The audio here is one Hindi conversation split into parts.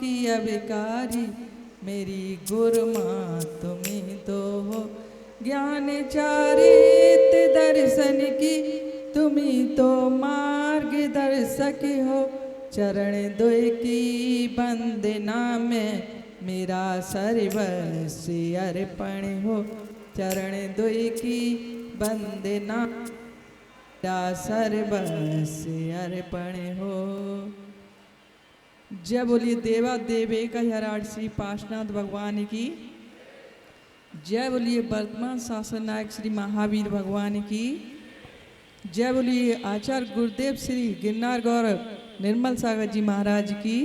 की अभिकारी, मेरी गुरुमाँ तुम्ही तो हो। ज्ञान चारित दर्शन की, तुम्ही तो मार्ग दर्शक हो। चरण दुई की वंदना में, मेरा सर्वस्व अर्पण हो। चरण दुई की वंदना, मेरा सर्वस्व अर्पण हो। जय बोलिए देवा देवे का हराड़ श्री पार्श्वनाथ भगवान की। जय बोलिए वर्तमान शासन नायक श्री महावीर भगवान की। जय बोलिए आचार्य गुरुदेव श्री गिरनार गौरव निर्मल सागर जी महाराज की।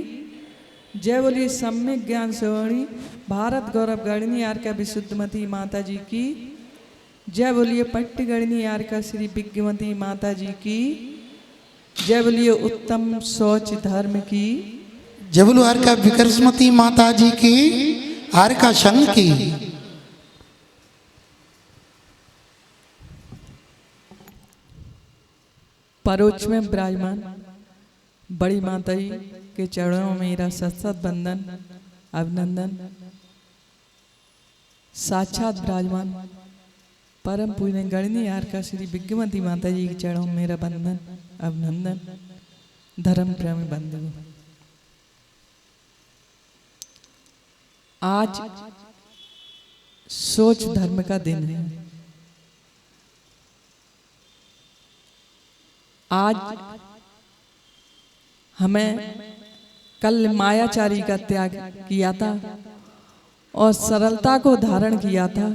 जय बोलिए सम्यक ज्ञान सवणी भारत गौरव गणनी आर का विशुद्धमती माता जी की। जय बोलिए पट्टी गणनी आर का श्री विज्ञमती माता जी की। जय बोलिए उत्तम शौच धर्म की। जय बोलो आर का विकर्षमती माता जी की, आर का संघ की। परोक्ष में विराजमान बड़ी माता जी के चरणों में मेरा सत बंदन अभिनंदन। साक्षात विराजमान परम पूज्य गणनी आर का श्री विज्ञमती माता जी के चरणों में मेरा बंदन अभिनंदन। धर्म प्रेमी बंधु, आज सोच धर्म का दिन है। आज हमें कल मायाचारी का त्याग किया था और सरलता को धारण किया था।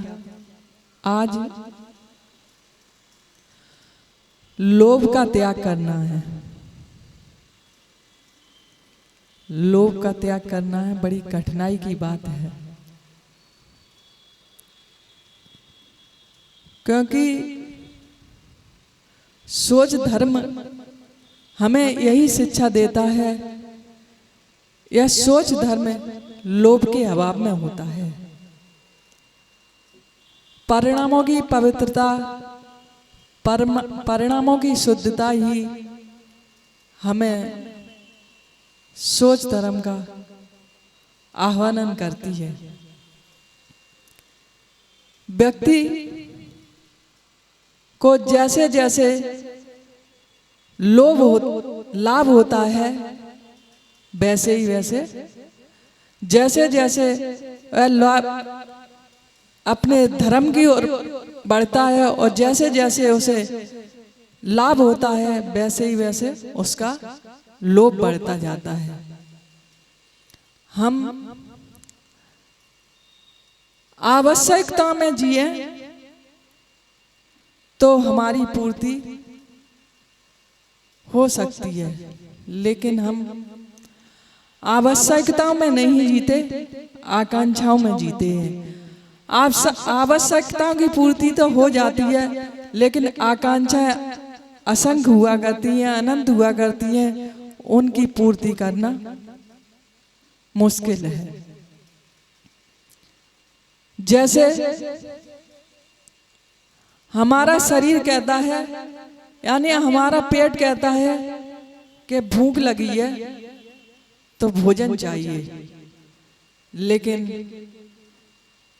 आज लोभ का त्याग करना है। लोभ का त्याग करना है, बड़ी कठिनाई की बात है, क्योंकि सोच धर्म हमें यही शिक्षा देता है। यह सोच धर्म लोभ के अभाव में होता है। परिणामों की पवित्रता, परिणामों की शुद्धता ही हमें सोच धर्म का आह्वान करती है। व्यक्ति को जैसे जैसे लाभ होता है, वैसे ही वैसे जैसे जैसे लाभ अपने धर्म की ओर बढ़ता है और जैसे जैसे उसे लाभ होता है, वैसे ही वैसे उसका लोभ बढ़ता जाता है। हम आवश्यकता में जिए तो हमारी पूर्ति हो सकती है, लेकिन हम आवश्यकताओं में नहीं जीते, आकांक्षाओं में जीते हैं। आवश्यकताओं की पूर्ति तो हो जाती है, लेकिन आकांक्षाएं असंख्य हुआ करती हैं, अनंत हुआ करती हैं। उनकी पूर्ति करना मुश्किल है। जैसे हमारा शरीर कहता है, यानी हमारा पेट कहता है कि भूख लगी है तो भोजन चाहिए, लेकिन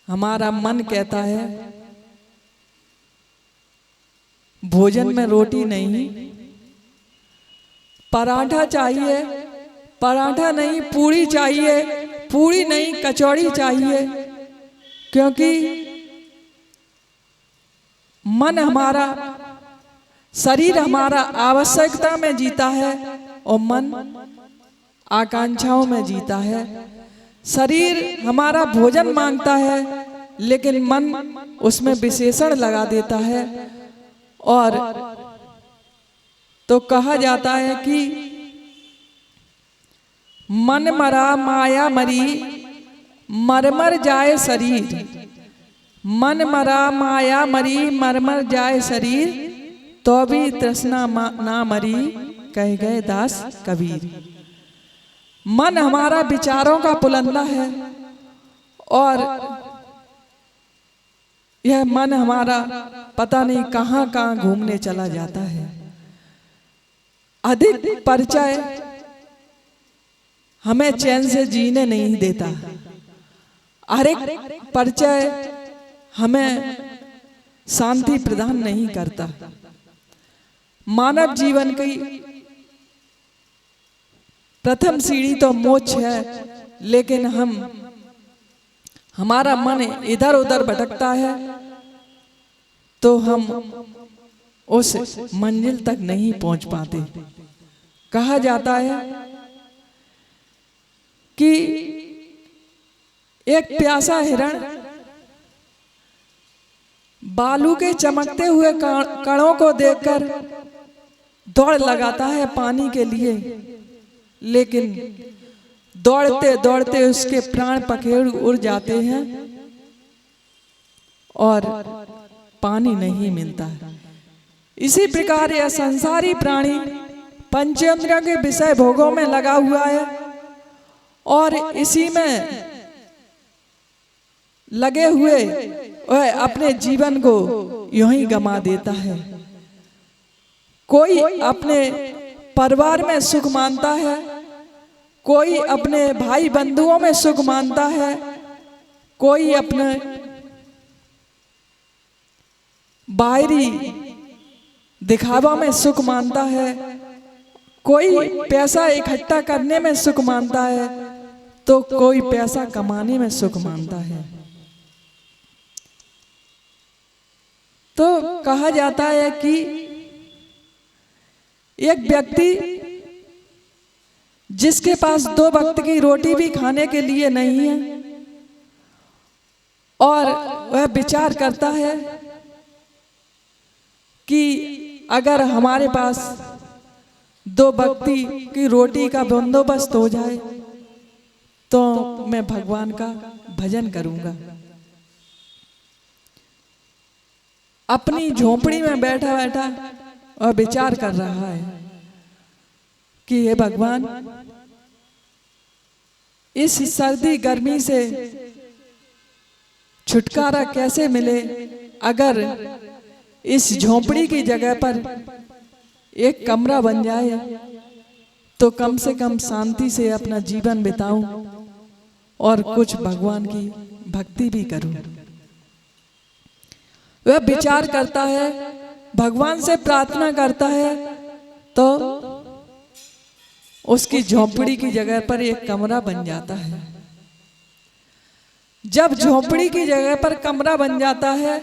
हमारा मन कहता है भोजन में रोटी नहीं, पराठा चाहिए, पराठा नहीं पूरी चाहिए, पूरी नहीं कचौड़ी चाहिए। क्योंकि मन हमारा, शरीर हमारा आवश्यकता में जीता है और मन आकांक्षाओं में जीता है। शरीर हमारा भोजन मांगता है, लेकिन मन उसमें विशेषण लगा देता है। और तो कहा जाता है कि मन मरा माया मरी, मरमर जाए शरीर। मन मरा माया मरी, मरमर जाए शरीर, तो भी तृष्णा ना मरी, कह गए दास कबीर। मन हमारा विचारों का पुलंदा है और यह मन हमारा पता नहीं कहां कहां घूमने चला जाता है। अधिक परिचय हमें चैन से जीने नहीं देता। हर एक परिचय हमें शांति प्रदान नहीं करता। मानव जीवन की प्रथम सीढ़ी तो मोक्ष है, लेकिन हमारा मन इधर उधर भटकता है तो हम उस मंजिल तक नहीं पहुंच पाते। कहा जाता है कि एक प्यासा हिरण बालू के चमकते हुए कणों को देखकर दौड़ लगाता है पानी के लिए, लेकिन दौड़ते दौड़ते उसके प्राण पखेरु उड़ जाते हैं और पानी नहीं मिलता। इसी प्रकार यह संसारी प्राणी पंचेंद्रियों के विषय भोगों में लगा हुआ है और इसी में लगे हुए वह अपने जीवन को यूं ही गमा देता है। कोई अपने परिवार में सुख मानता है, कोई अपने भाई बंधुओं में सुख मानता है, कोई अपने बाहरी दिखावा में सुख मानता है, कोई पैसा इकट्ठा करने में सुख मानता है, तो कोई पैसा कमाने में सुख मानता है। तो कहा जाता है कि एक व्यक्ति जिसके पास 2 वक्त की रोटी भी खाने के लिए नहीं है और वह विचार करता है कि अगर हमारे पास 2 वक्त की रोटी का बंदोबस्त हो जाए तो मैं भगवान का भजन करूंगा। अपनी झोपड़ी में बैठा बैठा और विचार कर रहा है कि हे भगवान, इस सर्दी गर्मी से छुटकारा कैसे मिले। अगर इस झोपड़ी की जगह पर एक कमरा बन जाए तो कम से कम शांति से अपना जीवन बिताऊं और कुछ भगवान की भक्ति भी करूं। वह विचार करता है, भगवान से प्रार्थना करता है, तो उसकी झोपड़ी की जगह पर एक कमरा बन जाता है। जब झोपड़ी की जगह पर कमरा बन जाता है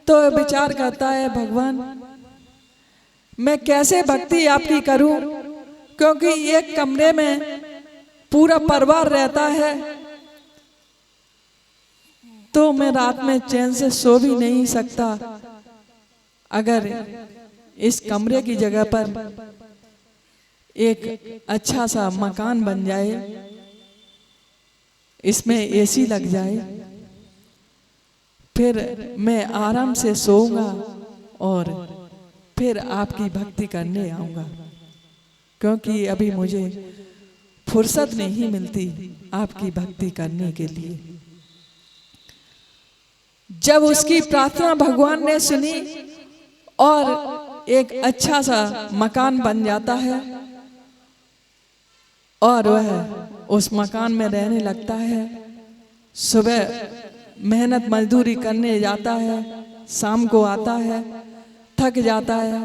तो वह विचार करता है, भगवान मैं कैसे भक्ति आपकी करूं, क्योंकि एक कमरे में पूरा परिवार रहता है तो मैं रात में चैन से सो भी नहीं सकता। अगर इस कमरे की जगह पर एक अच्छा सा मकान बन जाए, इसमें एसी लग जाए, फिर मैं आराम से सोऊंगा और फिर आपकी भक्ति करने आऊंगा, क्योंकि अभी मुझे फुर्सत नहीं मिलती आपकी भक्ति करने के लिए। जब उसकी प्रार्थना भगवान ने सुनी और एक अच्छा सा मकान बन जाता है और वह उस मकान में रहने लगता है। सुबह मेहनत मजदूरी करने जाता है, शाम को आता है, थक जाता है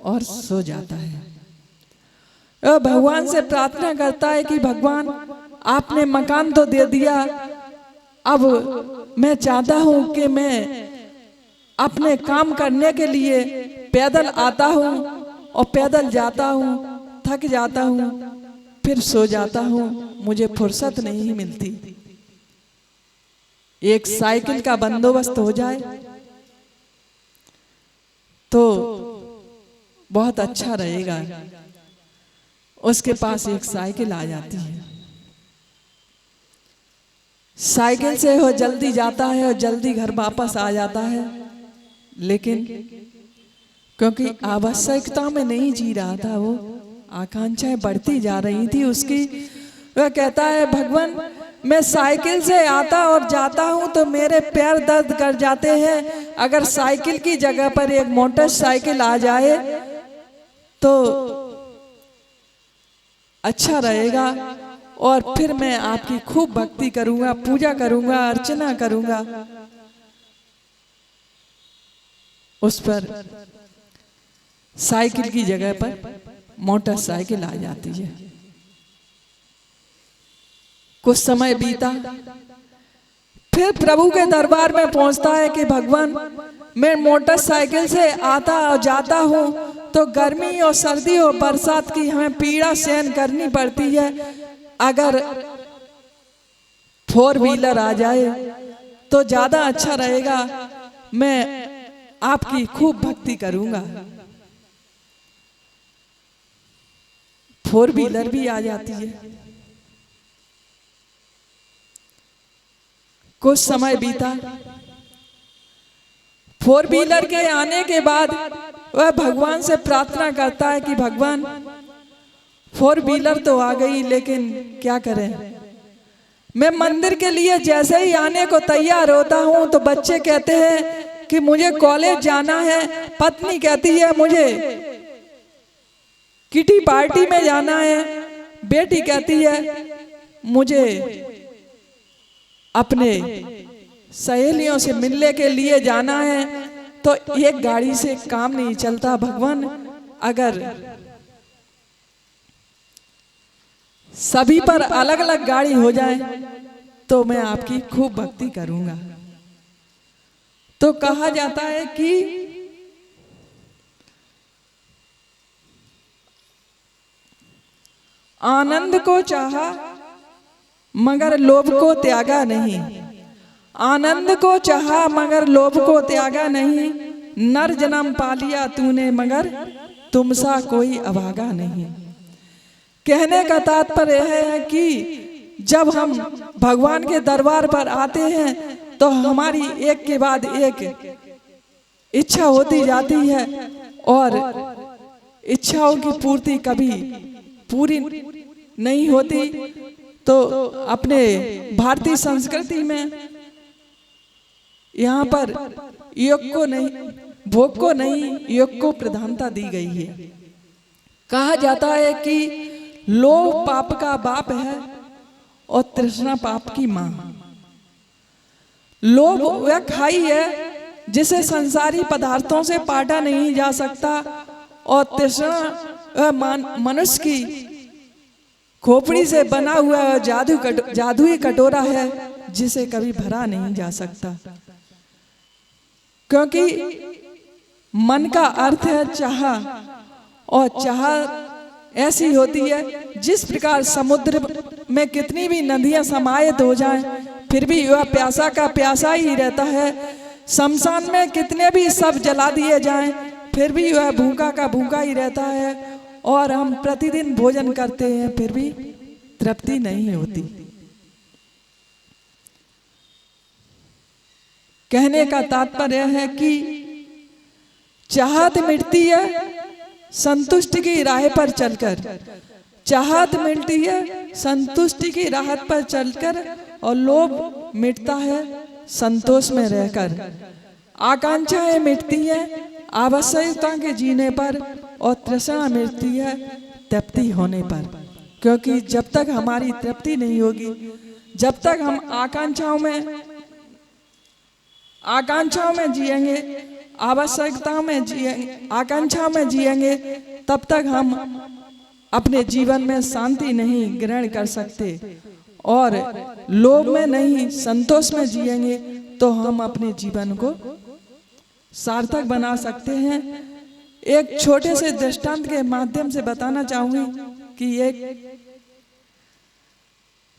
और सो जाता है। वह भगवान से प्रार्थना करता है कि भगवान आपने मकान तो दे दिया, अब मैं चाहता हूं कि मैं अपने काम करने के लिए पैदल आता हूं और पैदल जाता हूं, थक जाता हूं, फिर सो जाता हूं, मुझे फुर्सत नहीं मिलती। एक साइकिल का बंदोबस्त हो जाए तो बहुत अच्छा रहेगा। उसके पास एक साइकिल आ जाती है, साइकिल से वो जल्दी जाता है और जल्दी घर वापस आ जाता है, लेकिन क्योंकि आवश्यकता में नहीं जी रहा था, वो आकांक्षाएं बढ़ती जा रही थी उसकी। वह कहता है, भगवान मैं साइकिल से आता और जाता हूं तो मेरे पैर दर्द कर जाते हैं, अगर साइकिल की जगह पर एक मोटरसाइकिल आ जाए तो अच्छा रहेगा और फिर मैं आपकी खूब भक्ति करूंगा, पूजा करूंगा, अर्चना करूंगा। उस पर साइकिल की जगह पर मोटरसाइकिल आ जाती है। कुछ समय बीता, फिर प्रभु के दरबार में पहुंचता है कि भगवान, मैं मोटरसाइकिल से आता और जाता हूँ तो गर्मी और सर्दी और बरसात की हमें पीड़ा सहन करनी पड़ती है। अगर 4 व्हीलर आ जाए तो ज्यादा अच्छा रहेगा, मैं आपकी खूब भक्ति करूंगा। 4 व्हीलर भी आ जाती है। कुछ समय बीता, 4 व्हीलर के आने के बाद वह भगवान से प्रार्थना करता है कि भगवान, 4 व्हीलर तो आ गई, लेकिन क्या करें, मैं मंदिर के लिए जैसे ही आने को तैयार होता हूं तो बच्चे कहते हैं कि मुझे कॉलेज जाना है, पत्नी कहती है मुझे किटी पार्टी में जाना है, बेटी कहती है मुझे अपने सहेलियों से मिलने के लिए जाना है। तो एक गाड़ी से काम नहीं चलता भगवान, अगर सभी पर अलग अलग गाड़ी हो जाए तो मैं आपकी खूब भक्ति करूंगा। तो कहा जाता है कि आनंद को चाहा मगर लोभ को त्यागा नहीं, आनंद को चाहा मगर लोभ को त्यागा नहीं, नर जन्म पा लिया तूने मगर तुमसा कोई अभागा नहीं। कहने का तात्पर्य है कि जब हम भगवान के दरबार पर आते हैं तो हमारी एक के बाद एक इच्छा होती जाती है और इच्छाओं की पूर्ति कभी पूरी नहीं होती। तो अपने भारतीय संस्कृति में यहाँ पर योग को नहीं, भोग को नहीं, योग को प्रधानता दी गई है। कहा जाता है कि लोभ पाप का बाप है और तृष्णा पाप की मां। लोभ वह खाई है जिसे संसारी पदार्थों से पाटा नहीं जा सकता, और तृष्णा मनुष्य की खोपड़ी से बना हुआ जादुई कटोरा है जिसे कभी भरा नहीं जा सकता। क्योंकि मन का अर्थ है चाह, और चाह ऐसी होती है जिस प्रकार समुद्र में कितनी भी नदियां समाहित हो जाएं फिर भी वह प्यासा का प्यासा ही रहता है। शमशान में कितने भी सब जला दिए जाएं फिर भी वह भूखा का भूखा ही रहता है। और हम प्रतिदिन भोजन करते हैं फिर भी तृप्ति नहीं होती। कहने का तात्पर्य है कि चाहत मिटती है संतुष्टि की राह पर चलकर, चाहत मिटती है संतुष्टि की राह पर चलकर, और लोभ मिटता है संतोष में रहकर। आकांक्षाएं मिटती है आवश्यकता के जीने पर, और तृष्णा मिटती है तृप्ति होने पर। क्योंकि जब तक हमारी तृप्ति नहीं होगी, जब तक हम आकांक्षाओं में जिएंगे, आवश्यकताओं में जिएंगे, आकांक्षाओं में जिएंगे, तब तक हम अपने जीवन में शांति नहीं ग्रहण कर सकते। और लोभ में नहीं संतोष में जिएंगे तो हम अपने जीवन को सार्थक बना सकते हैं। एक छोटे से दृष्टांत के माध्यम से बताना चाहूंगी कि एक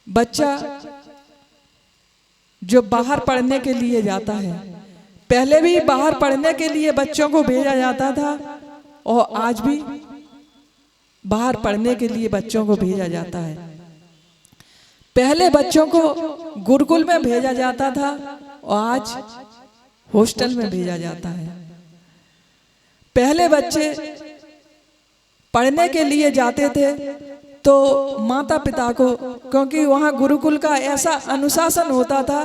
बच्चा जो बाहर पढ़ने के लिए जाता है, पहले भी बाहर पढ़ने के लिए बच्चों को भेजा जाता था और आज भी बाहर पढ़ने के लिए बच्चों को भेजा जाता है। पहले बच्चों को गुरुकुल में भेजा जाता था और आज हॉस्टल में भेजा जाता है। पहले बच्चे पढ़ने के लिए जाते थे तो माता पिता को, क्योंकि वहाँ गुरुकुल का ऐसा अनुशासन होता था,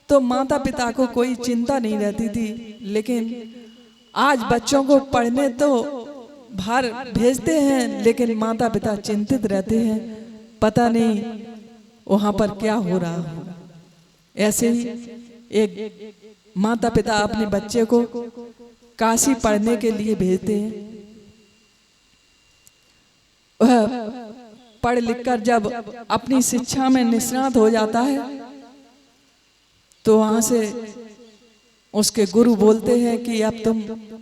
तो माता पिता को कोई चिंता नहीं रहती थी। लेकिन आज बच्चों को पढ़ने तो बाहर भेजते हैं, लेकिन माता पिता चिंतित रहते हैं पता नहीं वहां पर क्या हो रहा होगा। ऐसे ही एक माता पिता अपने बच्चे को काशी पढ़ने के लिए भेजते हैं। वह पढ़ लिखकर जब अपनी शिक्षा में निष्णात हो जाता है तो वहां से उसके गुरु बोलते हैं कि अब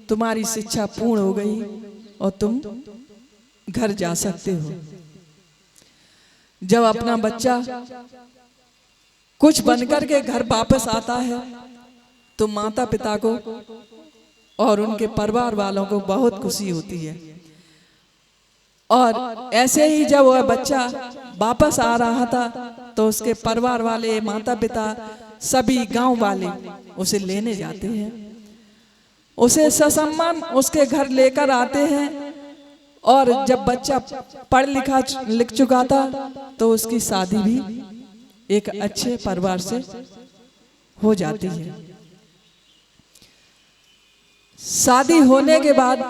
तुम्हारी शिक्षा पूर्ण हो गई और तुम घर जा सकते हो। जब अपना बच्चा कुछ बनकर के घर वापस आता है तो माता पिता को और उनके परिवार वालों को बहुत खुशी होती है। और ऐसे ही जब वह बच्चा वापस आ रहा था तो उसके परिवार वाले, माता पिता, सभी गांव वाले उसे लेने जाते हैं, उसे ससम्मान उसके घर लेकर आते हैं। और जब बच्चा पढ़ लिख चुका था तो उसकी शादी भी एक अच्छे परिवार से हो जाती है। शादी होने के बाद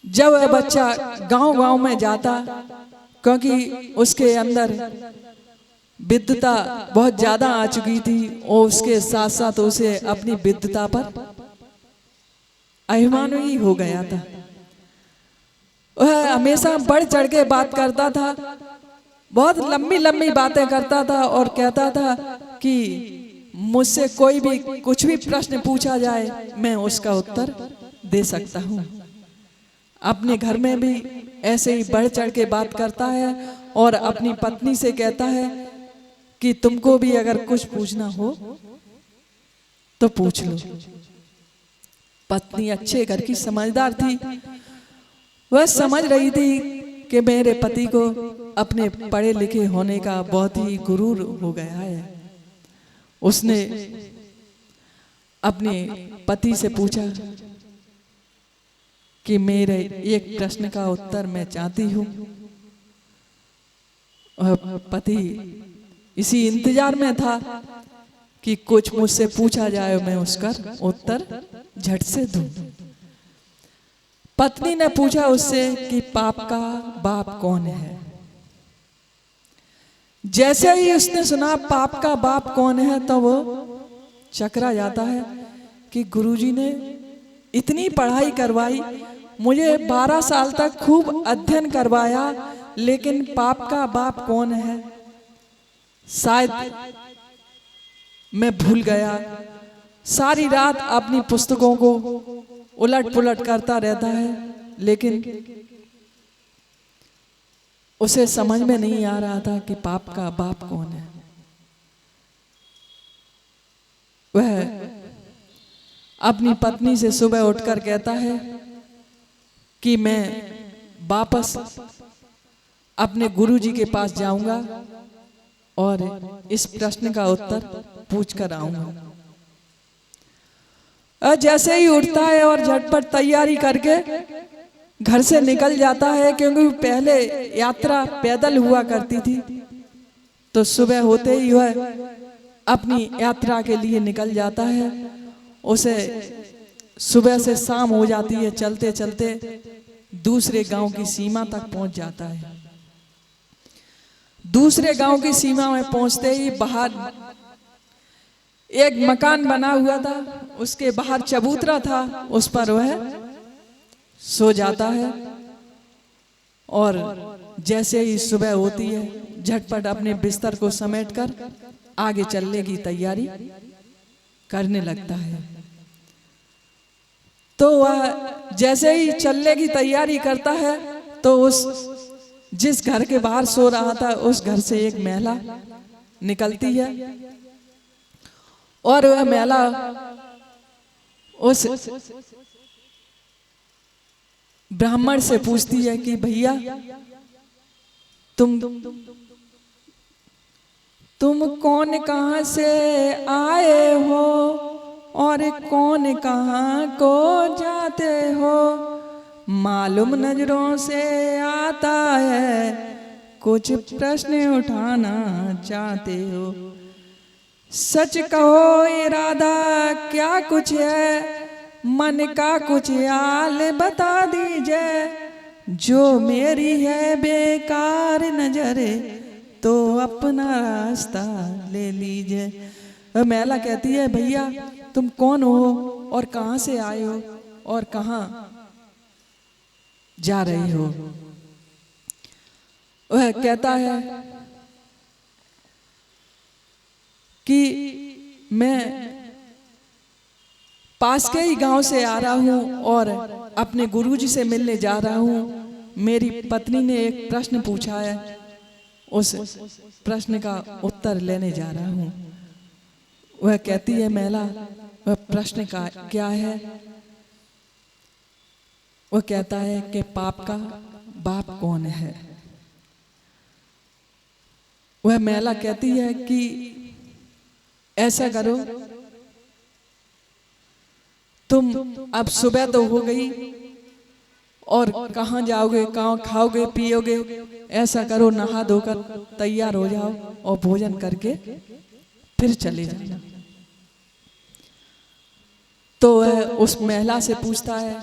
जब वह बच्चा गांव-गांव में जाता, क्योंकि उसके अंदर विद्वता बहुत ज्यादा आ चुकी थी और उसके साथ साथ उसे अपनी विद्वता पर अभिमान ही हो गया था। वह हमेशा बढ़ चढ़ के बात करता था, बहुत लंबी लंबी बातें करता था और कहता था कि मुझसे कोई भी कुछ भी प्रश्न पूछा जाए मैं उसका उत्तर दे सकता हूँ। अपने घर में भी ऐसे ही बढ़ चढ़ के बात करता है और अपनी पत्नी से कहता है कि तुमको भी अगर कुछ पूछना हो तो पूछ लो। पत्नी अच्छे घर की समझदार थी, वह समझ रही थी कि मेरे पति को अपने पढ़े लिखे होने का बहुत ही गुरूर हो गया है। उसने अपने पति से पूछा कि मेरे एक प्रश्न का उत्तर मैं चाहती हूँ। पति इसी इंतजार में था कि कुछ मुझसे पूछा जाए, मैं उसका उत्तर झट से दूं। पत्नी ने पूछा उससे कि पाप का बाप कौन है। जैसे ही उसने सुना पाप का बाप कौन है तो वो चकरा जाता है कि गुरुजी ने इतनी पढ़ाई करवाई, मुझे 12 साल तक खूब अध्ययन करवाया, लेकिन पाप का बाप कौन है शायद मैं भूल गया। सारी रात अपनी पुस्तकों को उलट पुलट करता रहता है, लेकिन उसे समझ में नहीं आ रहा था कि पाप का बाप कौन है। वह अपनी पत्नी से सुबह उठकर कहता है कि मैं वापस अपने गुरुजी के पास जाऊंगा और इस प्रश्न का उत्तर पूछ कर आऊंगा। जैसे ही उठता है और झटपट तैयारी करके घर से निकल जाता है, क्योंकि पहले यात्रा पैदल हुआ करती थी, तो सुबह होते ही वह अपनी यात्रा के लिए निकल जाता है। उसे सुबह से शाम हो जाती है, चलते चलते दूसरे गांव की सीमा तक पहुंच जाता है। दूसरे गांव की सीमा में पहुंचते ही बाहर एक मकान बना हुआ था, उसके बाहर चबूतरा था, उस पर वह सो जाता है। और जैसे ही सुबह होती है झटपट अपने बिस्तर को समेटकर आगे चलने की तैयारी करने लगता है। तो वह जैसे ही चलने की तैयारी करता है तो उस जिस घर के बाहर सो रहा था उस घर से एक महिला निकलती है और वह महिला उस ब्राह्मण से पूछती है कि भैया तुम कौन कहां से आए हो और कौन कहां को जाते हो, मालूम नजरों से आता है कुछ प्रश्न उठाना चाहते हो, सच कहो इरादा क्या कुछ है, मन का कुछ हाल बता दीजिए, जो मेरी है बेकार नजरे तो अपना रास्ता ले लीजिए। मैला कहती है भैया तुम कौन हो और कहाँ से आए हो और कहाँ जा रही हो। वह कहता है कि मैं पास के ही गांव से आ रहा हूं और अपने गुरुजी से मिलने जा रहा हूं। मेरी पत्नी ने एक प्रश्न पूछा है, उस प्रश्न का उत्तर लेने जा रहा हूं। वह कहती है मैला वह प्रश्न का क्या है। वह कहता है कि पाप का बाप कौन है। वह मैला कहती है कि ऐसा करो तुम अब सुबह तो हो गई और कहाँ जाओगे, कहाँ खाओगे पियोगे, ऐसा करो नहा धोकर तैयार हो जाओ और भोजन करके फिर चले जाना। तो वह उस महिला से पूछता है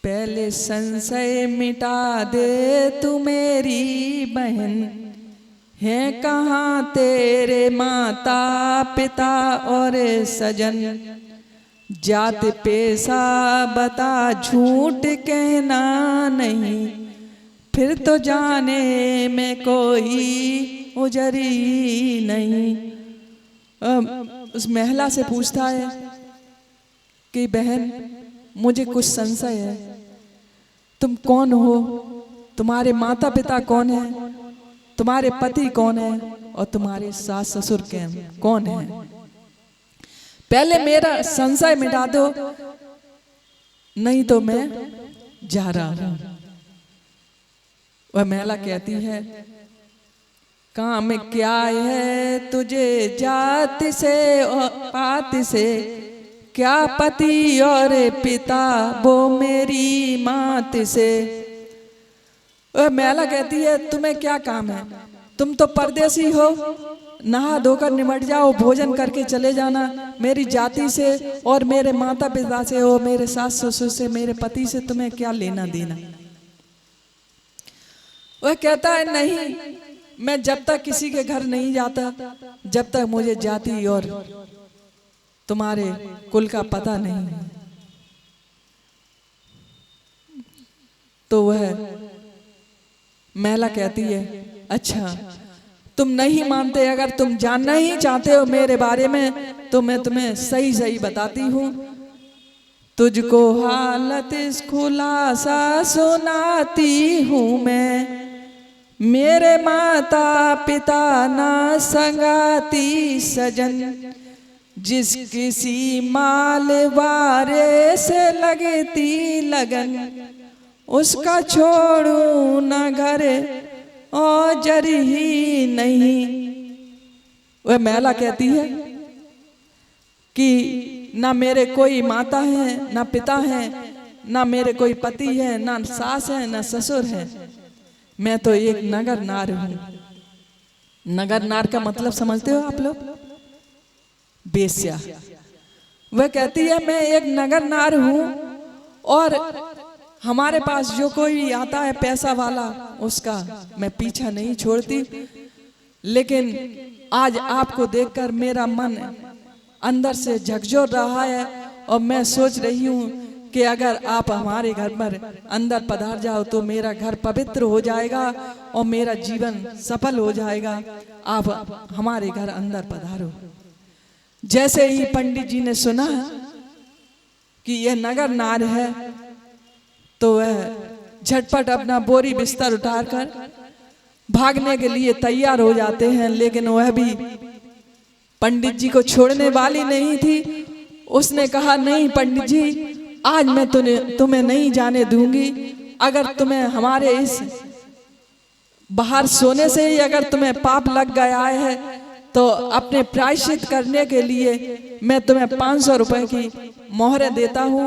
पहले संशय मिटा दे तू मेरी बहन, है कहाँ तेरे माता पिता और सजन, जात पेशा बता झूठ कहना नहीं, फिर तो जाने में कोई उजरी नहीं। उस महिला से पूछता है कि बहन मुझे कुछ संशय है, तुम कौन हो, तुम्हारे माता पिता कौन है, तुम्हारे पति कौन है और तुम्हारे सास ससुर कौन है। पहले मेरा संशय मिटा दो नहीं तो मैं जा रहा हूं। वह महिला कहती है काम क्या है तुझे जात से और पात से, क्या पति और पिता वो मेरी मात से। वह महिला कहती है तुम्हें क्या काम है, तुम तो परदेसी हो, नहा धोकर निमट जाओ, भोजन करके चले जाना। मेरी जाति से और मेरे माता पिता से और मेरे सास ससुर से, मेरे पति से तुम्हें क्या लेना देना। वह कहता है नहीं, मैं जब तक किसी के घर नहीं जाता जब तक मुझे जाति और तुम्हारे कुल का पता नहीं। तो वह महिला कहती है अच्छा तुम नहीं मानते, अगर तुम जानना ही चाहते हो मेरे बारे में तो मैं तुम्हें सही सही बताती हूँ। तुझको हालत खुलासा सुनाती हूँ मैं, मेरे माता पिता ना संगाती सजन, जिस किसी माल वारे से लगती लगन, उसका छोड़ू न घर और जरी ही नहीं। वह महिला कहती है कि ना मेरे कोई माता है ना पिता है, ना मेरे कोई पति है, ना सास है ना ससुर है, मैं तो एक नगर नार हूं। नगर नार का मतलब समझते हो आप लोग? बेश्या। वह कहती है मैं एक नगर नार हूं और हमारे पास जो कोई आता है पैसा वाला उसका मैं पीछा नहीं छोड़ती, लेकिन आज आपको देखकर मेरा मन अंदर से झकझोर रहा है और मैं सोच रही हूँ कि अगर आप हमारे घर पर अंदर पधार जाओ तो मेरा घर पवित्र हो जाएगा और मेरा जीवन सफल हो जाएगा। आप हमारे घर अंदर पधारो। जैसे ही पंडित जी ने सुना कि यह नगर नार है तो वह झटपट अपना बोरी बिस्तर उठाकर भागने के लिए तैयार हो जाते हैं, लेकिन वह भी पंडित जी को छोड़ने वाली नहीं थी। उसने कहा नहीं पंडित जी, आज मैं तुम्हें नहीं जाने दूंगी। अगर तुम्हें हमारे इस बाहर सोने से ही अगर तुम्हें पाप लग गया है तो अपने प्रायश्चित करने के लिए मैं तुम्हें 500 रुपए की मोहरें देता हूँ,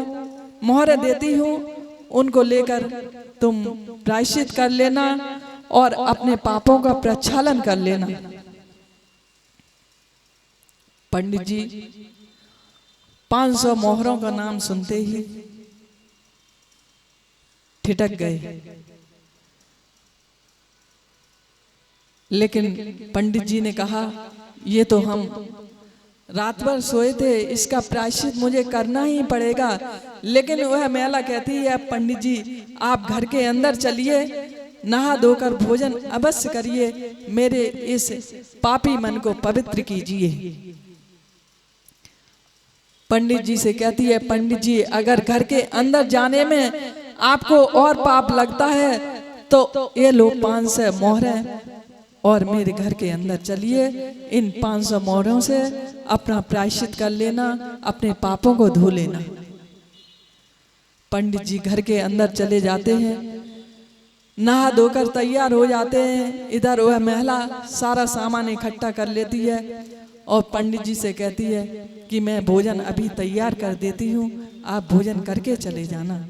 मोहरें देती हूँ, उनको लेकर तुम प्रायश्चित कर लेना और अपने पापों का प्रक्षालन कर लेना। पंडित जी 500 मोहरों का नाम सुनते ही ठिठक गए। लेकिन पंडित जी ने कहा, ये तो हम रात भर सोए थे, इसका प्रायश्चित मुझे करना ही पड़ेगा। लेकिन वह महिला कहती है, पंडित जी आप घर के अंदर चलिए, नहा धोकर भोजन अवश्य करिए, मेरे इस पापी मन को पवित्र कीजिए। पंडित जी से कहती है, पंडित जी अगर घर के अंदर जाने में आपको और पाप लगता है तो ये लो 500 मोहरें और मेरे घर के अंदर चलिए, इन 500 मोहरों से अपना प्रायश्चित कर लेना, अपने पापों को धो लेना। पंडित जी घर के अंदर चले जाते हैं, नहा धोकर तैयार हो जाते हैं। इधर वह महिला सारा सामान इकट्ठा कर लेती है और पंडित जी से कहती है कि मैं भोजन अभी तैयार कर देती हूँ, आप भोजन करके चले जाना।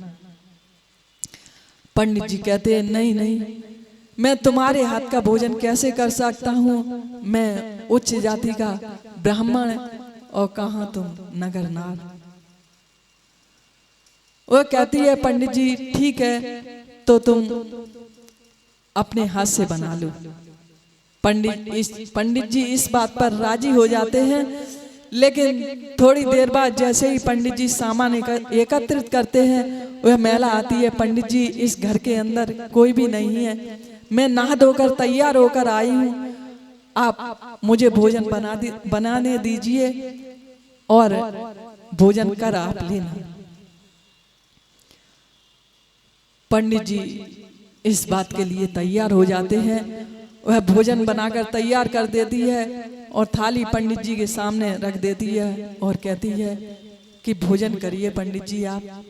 पंडित जी कहते हैं, नहीं नहीं, मैं तुम्हारे हाथ का भोजन कैसे कर सकता हूँ, मैं उच्च जाति का ब्राह्मण और कहाँ तुम नगर नार। वो कहती है, पंडित जी ठीक है, तो तुम अपने हाथ से बना लो। पंडित जी इस बात पर राजी हो जाते हैं। लेकिन थोड़ी देर बाद जैसे ही पंडित जी सामान एकत्रित करते हैं, वह महिला आती है, पंडित जी इस घर के अंदर कोई भी नहीं है, मैं नहा धोकर तैयार होकर आई हूँ, आप मुझे भोजन बनाने दीजिए और भोजन कर आप लेना। पंडित जी इस बात के लिए तैयार हो जाते हैं। वह भोजन बनाकर तैयार कर देती है और थाली पंडित जी के सामने रख देती है और कहती है कि भोजन करिए पंडित जी आप।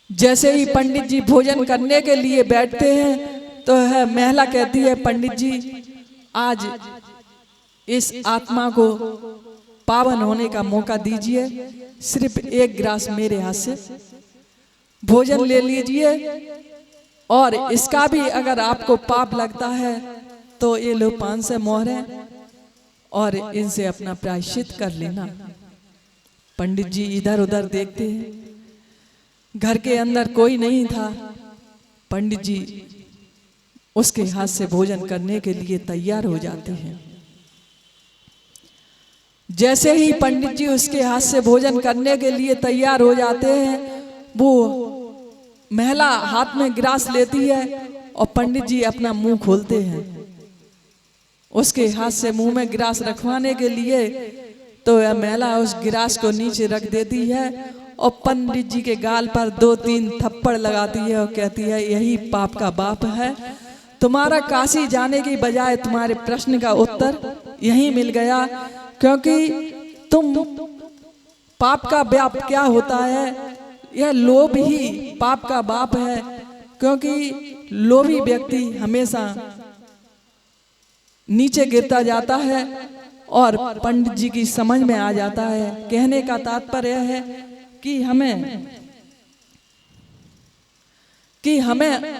जैसे ही पंडित जी भोजन करने के लिए बैठते हैं तो वह महिला कहती है, पंडित जी आज इस आत्मा को पावन होने का मौका दीजिए, सिर्फ एक गिलास मेरे हाथ से भोजन ले लीजिए और इसका भी अगर आपको पाप लगता है तो ये लो 500 मोहरें और इनसे अपना प्रायश्चित कर लेना। पंडित जी इधर उधर देखते हैं, घर के अंदर कोई नहीं था। पंडित जी उसके हाथ से भोजन करने के लिए तैयार हो जाते हैं। जैसे ही पंडित जी उसके हाथ से भोजन करने के लिए तैयार हो जाते हैं, वो महिला हाथ में गिलास लेती है और पंडित जी अपना मुंह खोलते हैं। उसके हाथ से मुंह में गिलास रखवाने के लिए तो वह महिला उस गिलास को नीचे रख देती है और पंडित जी के गाल पर 2-3 थप्पड़ लगाती है और कहती है, यही पाप का बाप है, तुम्हारा काशी जाने की बजाय तुम्हारे प्रश्न का उत्तर यही मिल गया, क्योंकि तुम पाप का बाप क्या होता है, यह लोभ ही पाप का बाप है, क्योंकि लोभी व्यक्ति हमेशा नीचे गिरता जाता है। और पंडित जी की समझ में आ जाता है। कहने का तात्पर्य है कि हमें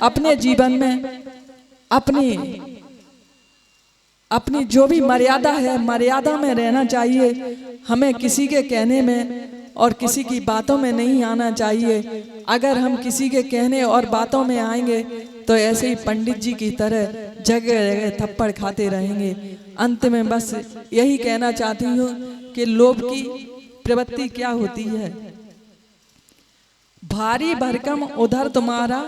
अपने जीवन में अपनी जो भी मर्यादा है, मर्यादा में रहना चाहिए। हमें किसी के कहने में और किसी की बातों में नहीं आना चाहिए। अगर हम किसी के कहने और बातों में आएंगे तो ऐसे ही पंडित जी की तरह जगह जगह थप्पड़ खाते रहेंगे। अंत में बस यही कहना चाहती हूँ कि लोभ की प्रवृत्ति क्या होती है। भारी भरकम उधर तुम्हारा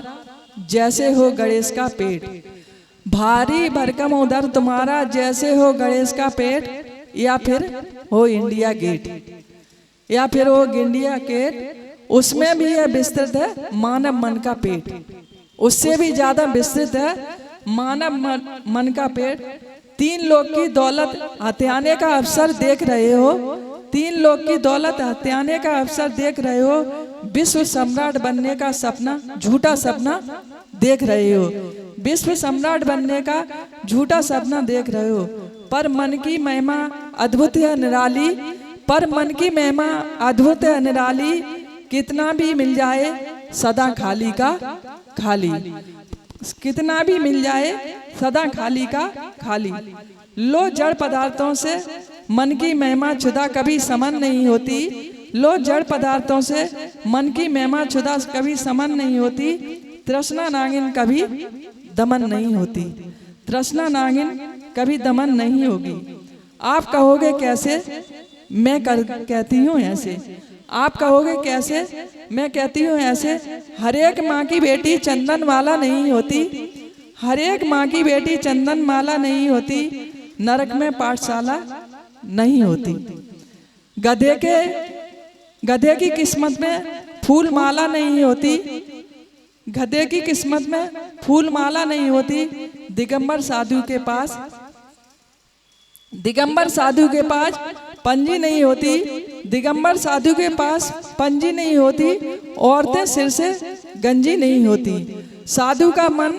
जैसे हो गणेश का पेट, भारी भरकम उधर तुम्हारा जैसे हो गणेश का पेट, या फिर हो इंडिया गेट, या फिर हो इंडिया गेट, उसमें भी यह विस्तृत है मानव मन का पेट, उससे भी ज्यादा विस्तृत है मानव मन का पेट। 3 लोग की दौलत हथियाने का अवसर देख रहे हो, 3 लोग की दौलत हथियाने का अवसर देख रहे हो, विश्व सम्राट बनने का सपना, झूठा सपना देख रहे हो, विश्व सम्राट बनने का झूठा सपना देख रहे हो। पर मन की महिमा अद्भुत है निराली, पर मन की महिमा अद्भुत है निराली, कितना भी मिल जाए सदा खाली का खाली, कितना भी मिल जाए सदा खाली का खाली। लो जड़ पदार्थों से मन की महिमा क्षुधा कभी समन नहीं होती, लो जड़ पदार्थों से मन की महिमा क्षुधा कभी समन नहीं होती, तृष्णा नागिन कभी दमन नहीं होती। तृष्णा नागिन कभी दमन नहीं होगी। आप कहोगे कैसे, मैं कहती हूँ ऐसे। आप कहोगे कैसे, मैं कहती हूँ ऐसे। हर एक माँ की बेटी चंदन माला नहीं होती, हर एक माँ की बेटी चंदन माला नहीं होती, नरक में पाठशाला नहीं होती। गधे की किस्मत में फूल माला नहीं होती, गधे की किस्मत में फूल माला नहीं होती। दिगंबर साधु के पास पंजी नहीं होती, दिगंबर साधु के पास पंजी नहीं होती, औरतें सिर से गंजी नहीं होती। साधु का मन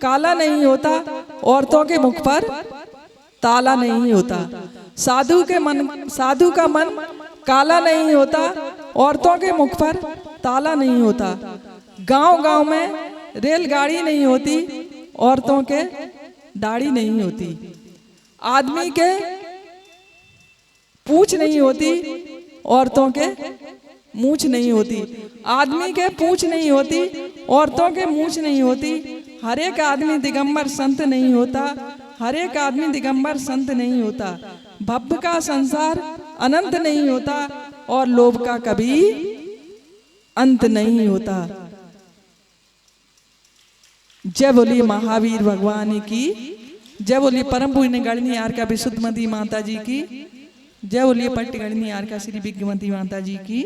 काला नहीं होता, औरतों के मुख पर ताला नहीं होता। साधु का मन काला नहीं होता, औरतों के मुख पर ताला नहीं होता। गांव-गांव में रेलगाड़ी नहीं होती, औरतों के दाढ़ी नहीं होती। आदमी के पूंछ नहीं होती, औरतों के मूंछ नहीं होती। आदमी के पूंछ नहीं होती, औरतों के मूंछ नहीं होती। हर एक आदमी दिगंबर संत नहीं होता, हर एक आदमी दिगंबर संत नहीं होता। भव का संसार अनंत नहीं होता, और लोभ का कभी अंत नहीं होता। जय बोलिए महावीर भगवान की, जय बोलिए परम पूज्य गणनी आर का विशुद्धमती माता जी की, जय बोलिए पट्ट गणनी आर का श्री विज्ञमती माता जी की।